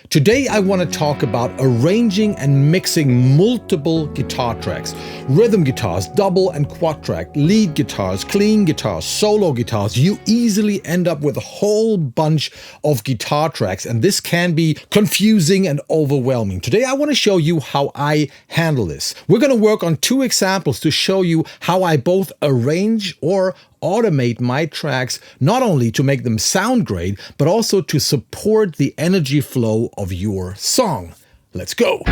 Today I want to talk about arranging and mixing multiple guitar tracks. Rhythm guitars, double and quad track, lead guitars, clean guitars, solo guitars. You easily end up with a whole bunch of guitar tracks, and this can be confusing and overwhelming. Today I want to show you how I handle this. We're going to work on two examples to show you how I both arrange or automate my tracks, not only to make them sound great, but also to support the energy flow of your song. Let's go.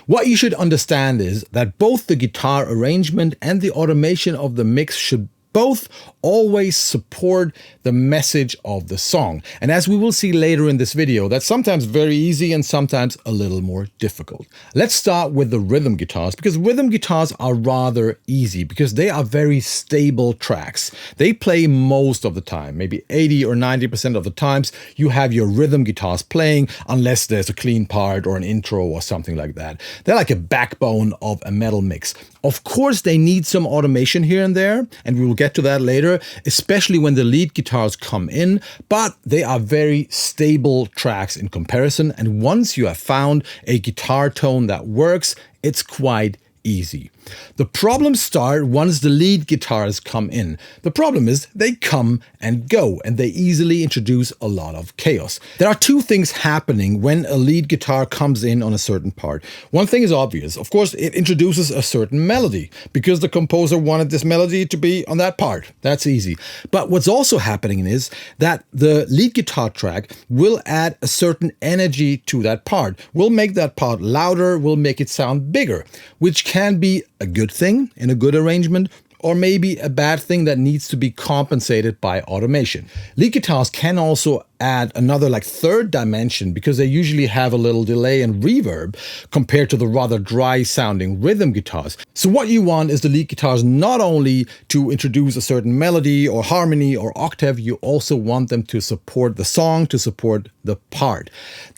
What you should understand is that both the guitar arrangement and the automation of the mix should both always support the message of the song. And as we will see later in this video, that's sometimes very easy and sometimes a little more difficult. Let's start with the rhythm guitars, because rhythm guitars are rather easy because they are very stable tracks. They play most of the time, maybe 80 or 90% of the times you have your rhythm guitars playing, unless there's a clean part or an intro or something like that. They're like a backbone of a metal mix. Of course, they need some automation here and there, and we will get to that later, especially when the lead guitars come in, but they are very stable tracks in comparison. And once you have found a guitar tone that works, it's quite easy. The problems start once the lead guitars come in. The problem is they come and go, and they easily introduce a lot of chaos. There are two things happening when a lead guitar comes in on a certain part. One thing is obvious. Of course, it introduces a certain melody because the composer wanted this melody to be on that part. That's easy. But what's also happening is that the lead guitar track will add a certain energy to that part. We'll make that part louder, we'll make it sound bigger, which can be a good thing in a good arrangement, or maybe a bad thing that needs to be compensated by automation. Lead guitars can also add another third dimension because they usually have a little delay and reverb compared to the rather dry sounding rhythm guitars. So what you want is the lead guitars not only to introduce a certain melody or harmony or octave, you also want them to support the song, to support the part.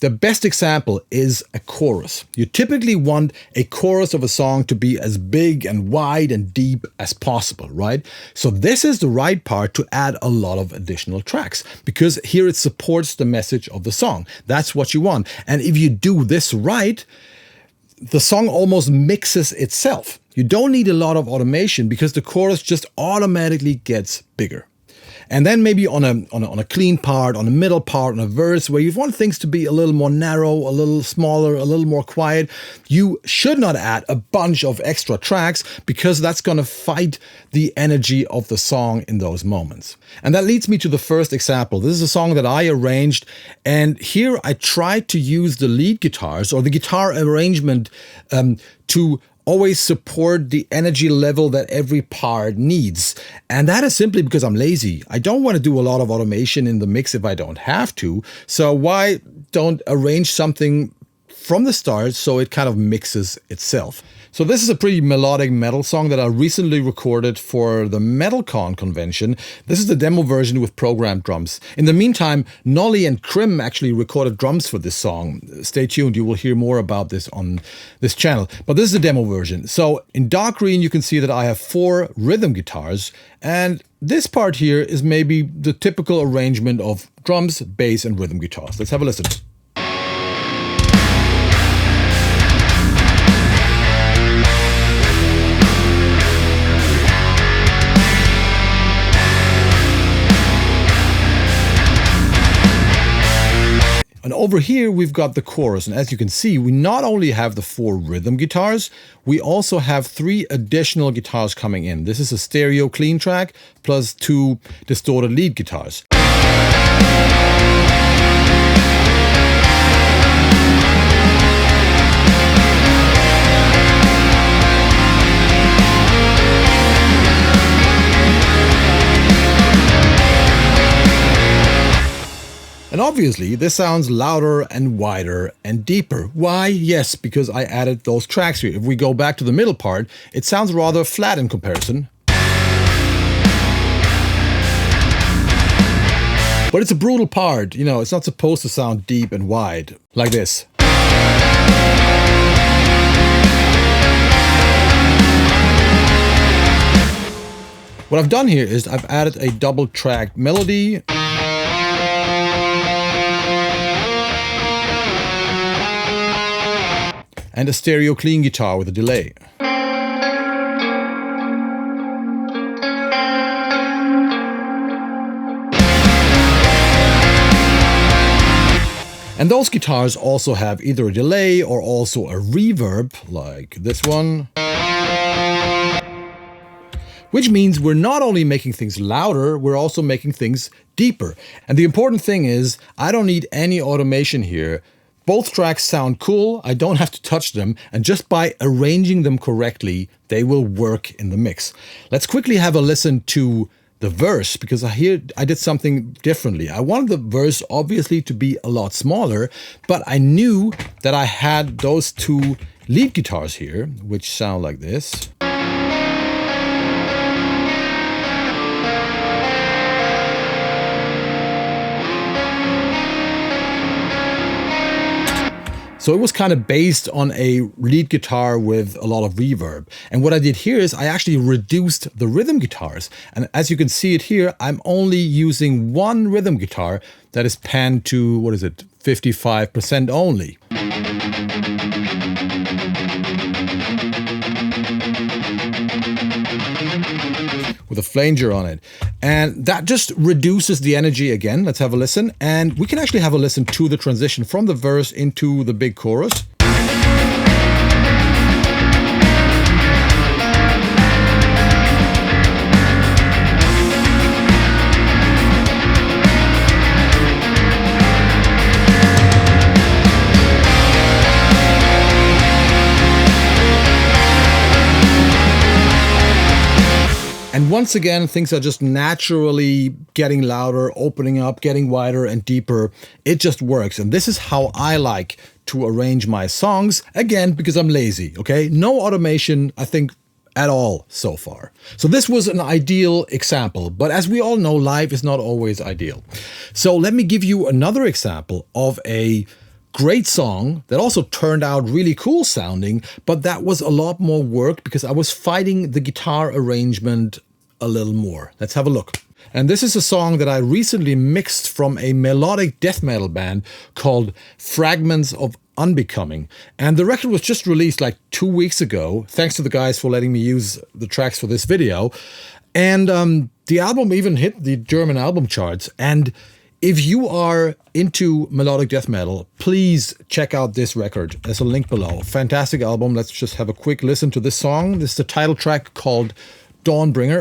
The best example is a chorus. You typically want a chorus of a song to be as big and wide and deep as possible, right? So this is the right part to add a lot of additional tracks, because here it supports the message of the song. That's what you want. And if you do this right, the song almost mixes itself. You don't need a lot of automation because the chorus just automatically gets bigger. And then maybe on a clean part, on a middle part, on a verse where you want things to be a little more narrow, a little smaller, a little more quiet, you should not add a bunch of extra tracks because that's going to fight the energy of the song in those moments. And that leads me to the first example. This is a song that I arranged, and here I tried to use the lead guitars or the guitar arrangement to always support the energy level that every part needs. And that is simply because I'm lazy. I don't want to do a lot of automation in the mix if I don't have to. So why don't arrange something from the start so it kind of mixes itself? So this is a pretty melodic metal song that I recently recorded for the MetalCon convention. This is the demo version with programmed drums. In the meantime, Nolly and Krim actually recorded drums for this song. Stay tuned, you will hear more about this on this channel. But this is the demo version. So in dark green, you can see that I have 4 rhythm guitars, and this part here is maybe the typical arrangement of drums, bass, and rhythm guitars. Let's have a listen. And over here, we've got the chorus. And as you can see, we not only have the 4 rhythm guitars, we also have 3 additional guitars coming in. This is a stereo clean track plus 2 distorted lead guitars. obviously this sounds louder and wider and deeper. Why? Yes, because I added those tracks here. If we go back to the middle part, it sounds rather flat in comparison. But it's a brutal part, you know, it's not supposed to sound deep and wide, like this. What I've done here is I've added a double track melody. And a stereo clean guitar with a delay. And those guitars also have either a delay or also a reverb, like this one. Which means we're not only making things louder, we're also making things deeper. And the important thing is, I don't need any automation here. Both tracks sound cool, I don't have to touch them, and just by arranging them correctly, they will work in the mix. Let's quickly have a listen to the verse, because I did something differently. I wanted the verse obviously to be a lot smaller, but I knew that I had those two lead guitars here, which sound like this. So it was kind of based on a lead guitar with a lot of reverb. And what I did here is I actually reduced the rhythm guitars. And as you can see it here, I'm only using one rhythm guitar that is panned to, 55% only. With a flanger on it. And that just reduces the energy again. Let's have a listen. And we can actually have a listen to the transition from the verse into the big chorus. And once again, things are just naturally getting louder, opening up, getting wider and deeper. It just works. And this is how I like to arrange my songs. Again, because I'm lazy, okay? No automation, I think, at all so far. So this was an ideal example. But as we all know, life is not always ideal. So let me give you another example of a great song that also turned out really cool sounding, but that was a lot more work because I was fighting the guitar arrangement a little more. Let's have a look. And this is a song that I recently mixed from a melodic death metal band called Fragments of Unbecoming. And the record was just released like 2 weeks ago. Thanks to the guys for letting me use the tracks for this video. And the album even hit the German album charts. And if you are into melodic death metal, please check out this record. There's a link below. Fantastic album. Let's just have a quick listen to this song. This is the title track called Dawnbringer.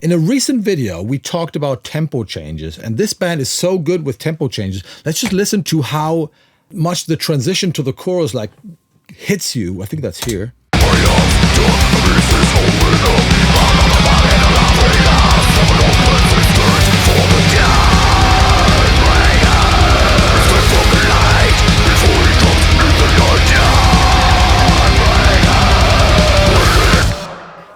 In a recent video, we talked about tempo changes, and this band is so good with tempo changes. Let's just listen to how much the transition to the chorus like hits you. I think that's here.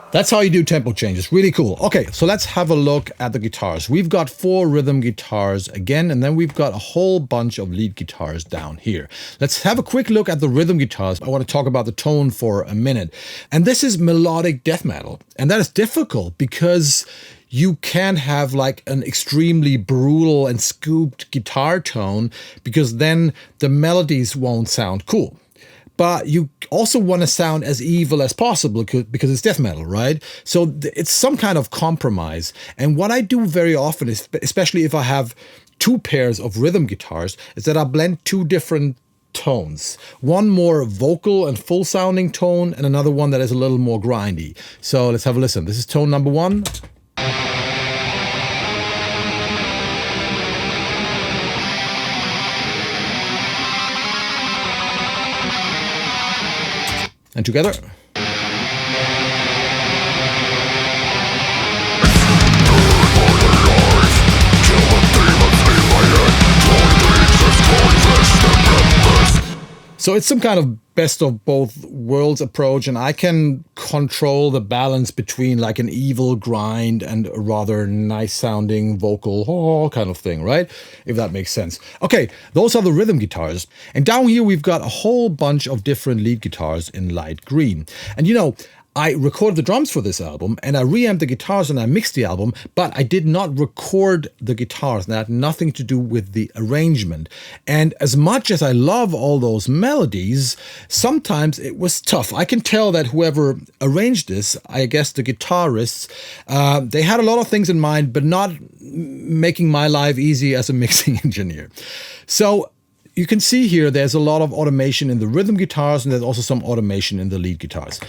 That's how you do tempo changes. Really cool. Okay, so let's have a look at the guitars. We've got 4 rhythm guitars again, and then we've got a whole bunch of lead guitars down here. Let's have a quick look at the rhythm guitars. I want to talk about the tone for a minute. And this is melodic death metal. And that is difficult because you can't have like an extremely brutal and scooped guitar tone because then the melodies won't sound cool. but you also want to sound as evil as possible because it's death metal, right? So it's some kind of compromise. And what I do very often is, especially if I have two pairs of rhythm guitars, is that I blend two different tones. One more vocal and full sounding tone, and another one that is a little more grindy. So let's have a listen. This is tone number 1. And together. So it's some kind of best of both worlds approach, and I can control the balance between like an evil grind and a rather nice sounding vocal kind of thing, right? If that makes sense. Okay, those are the rhythm guitars. And down here we've got a whole bunch of different lead guitars in light green. And you know, I recorded the drums for this album, and I reamped the guitars and I mixed the album, but I did not record the guitars. That had nothing to do with the arrangement. And as much as I love all those melodies, sometimes it was tough. I can tell that whoever arranged this, I guess the guitarists, they had a lot of things in mind, but not making my life easy as a mixing engineer. So you can see here there's a lot of automation in the rhythm guitars, and there's also some automation in the lead guitars.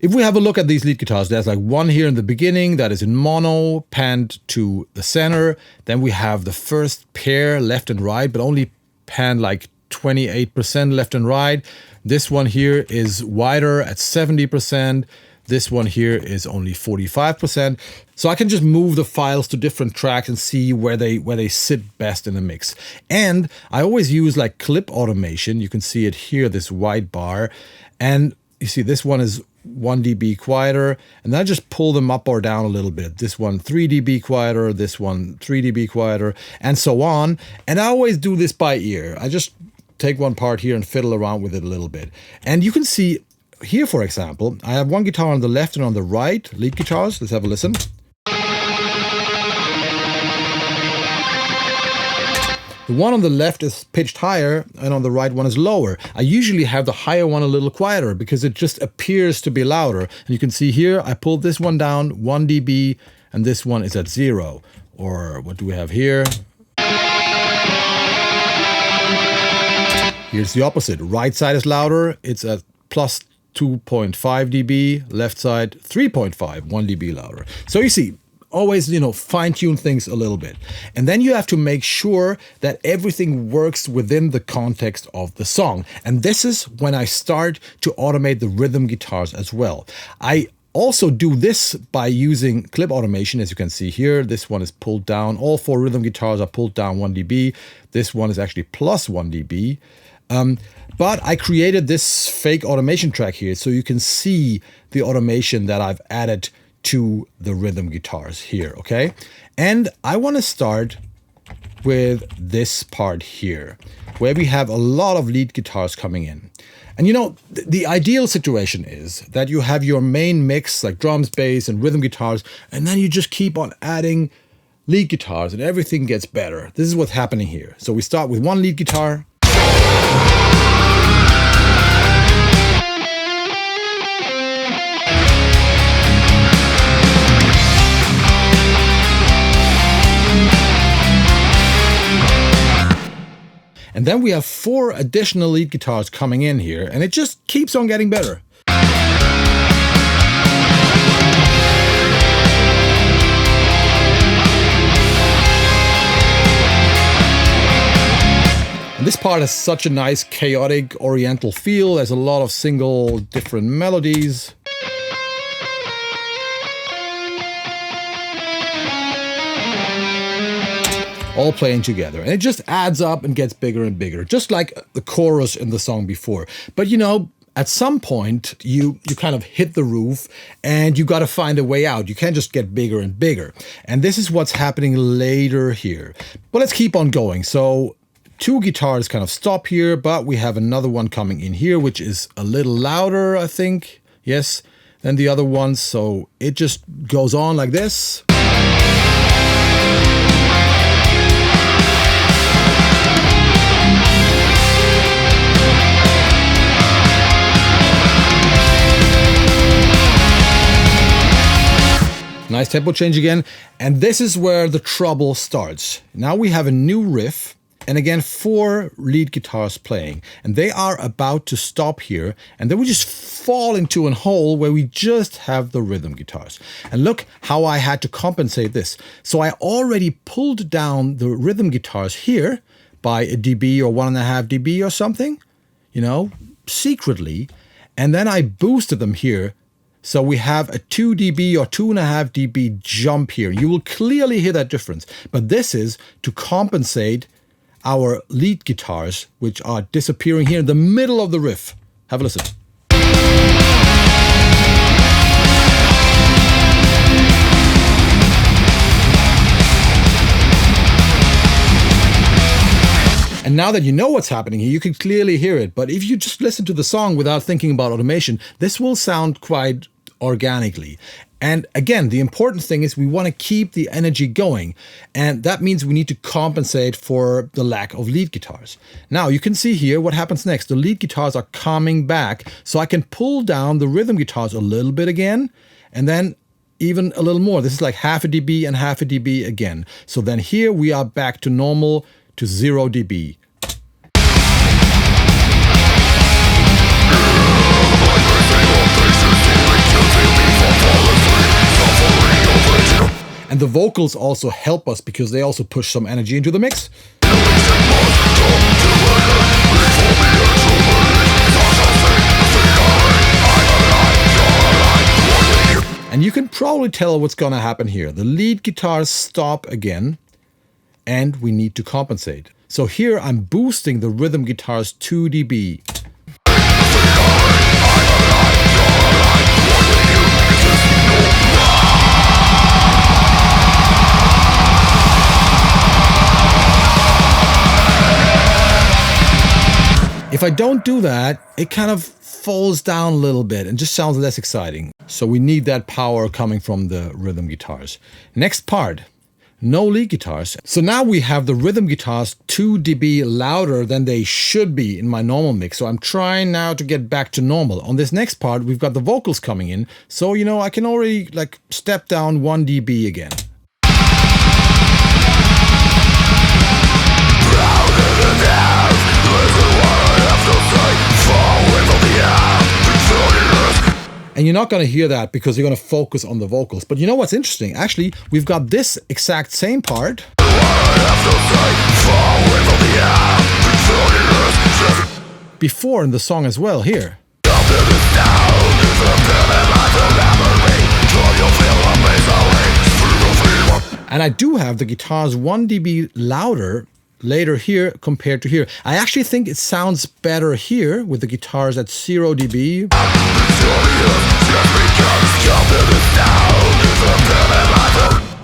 If we have a look at these lead guitars, there's like one here in the beginning that is in mono, panned to the center. Then we have the first pair left and right, but only panned like 28% left and right. This one here is wider at 70%. This one here is only 45%. So I can just move the files to different tracks and see where they sit best in the mix. And I always use like clip automation. You can see it here, this white bar. And you see this one is 1 dB quieter, and then I just pull them up or down a little bit. This one 3 dB quieter, this one 3 dB quieter, and so on. And I always do this by ear. I just take one part here and fiddle around with it a little bit. And you can see here, for example, I have one guitar on the left and on the right, lead guitars. Let's have a listen. The one on the left is pitched higher and on the right one is lower. I usually have the higher one a little quieter because it just appears to be louder. And you can see here, I pulled this one down 1 dB and this one is at 0. Or what do we have here? Here's the opposite. Right side is louder. It's at plus 2.5 dB. Left side 3.5, 1 dB louder. So you see, always, you know, fine-tune things a little bit. And then you have to make sure that everything works within the context of the song. And this is when I start to automate the rhythm guitars as well. I also do this by using clip automation, as you can see here. This one is pulled down. All 4 rhythm guitars are pulled down 1 dB. This one is actually plus 1 dB. But I created this fake automation track here so you can see the automation that I've added to the rhythm guitars here, okay? And I want to start with this part here, where we have a lot of lead guitars coming in. And you know, the ideal situation is that you have your main mix, like drums, bass, and rhythm guitars, and then you just keep on adding lead guitars and everything gets better. This is what's happening here. So we start with one lead guitar. And then we have 4 additional lead guitars coming in here, and it just keeps on getting better. And this part has such a nice chaotic oriental feel. There's a lot of single different melodies. All playing together. And it just adds up and gets bigger and bigger, just like the chorus in the song before. But you know, at some point, you kind of hit the roof and you got to find a way out. You can't just get bigger and bigger. And this is what's happening later here. But let's keep on going. So 2 guitars kind of stop here, but we have another one coming in here, which is a little louder, I think. Yes, than the other ones. So it just goes on like this. Nice tempo change again. And this is where the trouble starts. Now we have a new riff. And again, 4 lead guitars playing. And they are about to stop here. And then we just fall into a hole where we just have the rhythm guitars. And look how I had to compensate this. So I already pulled down the rhythm guitars here by a dB or 1.5 dB or something, you know, secretly. And then I boosted them here. So we have a 2 dB or 2.5 dB jump here. You will clearly hear that difference. But this is to compensate our lead guitars, which are disappearing here in the middle of the riff. Have a listen. And now that you know what's happening here, you can clearly hear it. But if you just listen to the song without thinking about automation, this will sound quite organically. And again, the important thing is we want to keep the energy going. And that means we need to compensate for the lack of lead guitars. Now you can see here what happens next. The lead guitars are coming back. So I can pull down the rhythm guitars a little bit again. And then even a little more. This is like 0.5 dB and 0.5 dB again. So then here we are back to normal, to 0 dB. And the vocals also help us because they also push some energy into the mix. And you can probably tell what's gonna happen here. The lead guitars stop again, and we need to compensate. So here I'm boosting the rhythm guitars 2 dB. If I don't do that, it kind of falls down a little bit and just sounds less exciting. So we need that power coming from the rhythm guitars. Next part, no lead guitars. So now we have the rhythm guitars 2 dB louder than they should be in my normal mix. So I'm trying now to get back to normal. On this next part, we've got the vocals coming in. So, you know, I can already like step down 1 dB again. And you're not going to hear that because you're going to focus on the vocals. But you know what's interesting? Actually, we've got this exact same part. Before in the song as well, here. And I do have the guitars 1 dB louder later here compared to here. I actually think it sounds better here with the guitars at 0 dB.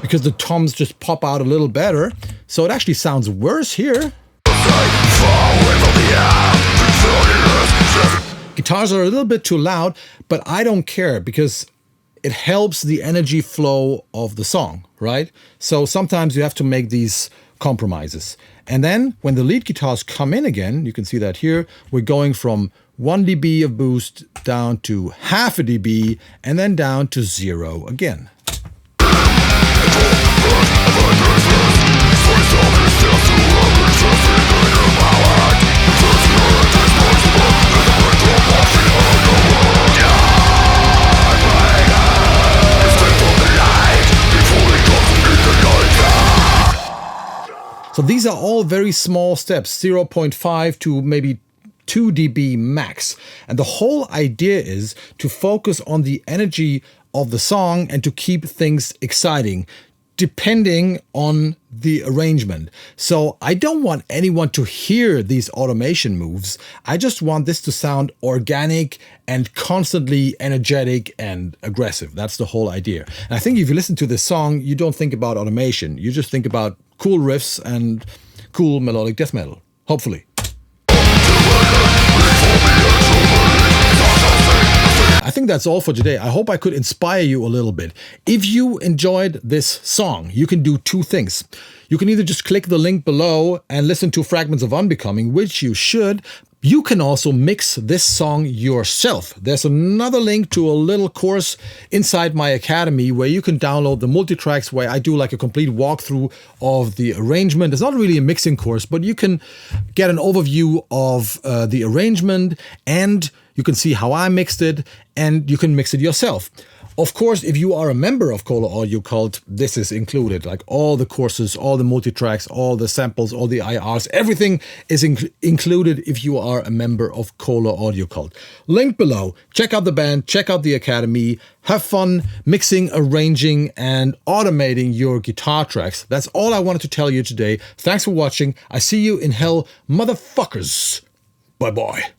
Because the toms just pop out a little better. So it actually sounds worse here. Guitars are a little bit too loud, but I don't care because it helps the energy flow of the song, right? So sometimes you have to make these compromises. And then when the lead guitars come in again, you can see that here, we're going from 1 dB of boost down to 0.5 dB and then down to 0 again. So these are all very small steps, 0.5 to maybe 2 dB max. And the whole idea is to focus on the energy of the song and to keep things exciting, depending on the arrangement. So I don't want anyone to hear these automation moves. I just want this to sound organic and constantly energetic and aggressive. That's the whole idea. And I think if you listen to this song, you don't think about automation. You just think about cool riffs and cool melodic death metal, hopefully. I think that's all for today. I hope I could inspire you a little bit. If you enjoyed this song, you can do 2 things. You can either just click the link below and listen to Fragments of Unbecoming, which you should, You can also mix this song yourself. There's another link to a little course inside my academy where you can download the multitracks, where I do like a complete walkthrough of the arrangement. It's not really a mixing course, but you can get an overview of the arrangement, and you can see how I mixed it, and you can mix it yourself. Of course, if you are a member of Kohle Audio Cult, this is included. Like all the courses, all the multitracks, all the samples, all the IRs, everything is included if you are a member of Kohle Audio Cult. Link below. Check out the band, check out the academy. Have fun mixing, arranging, and automating your guitar tracks. That's all I wanted to tell you today. Thanks for watching. I see you in hell, motherfuckers. Bye-bye.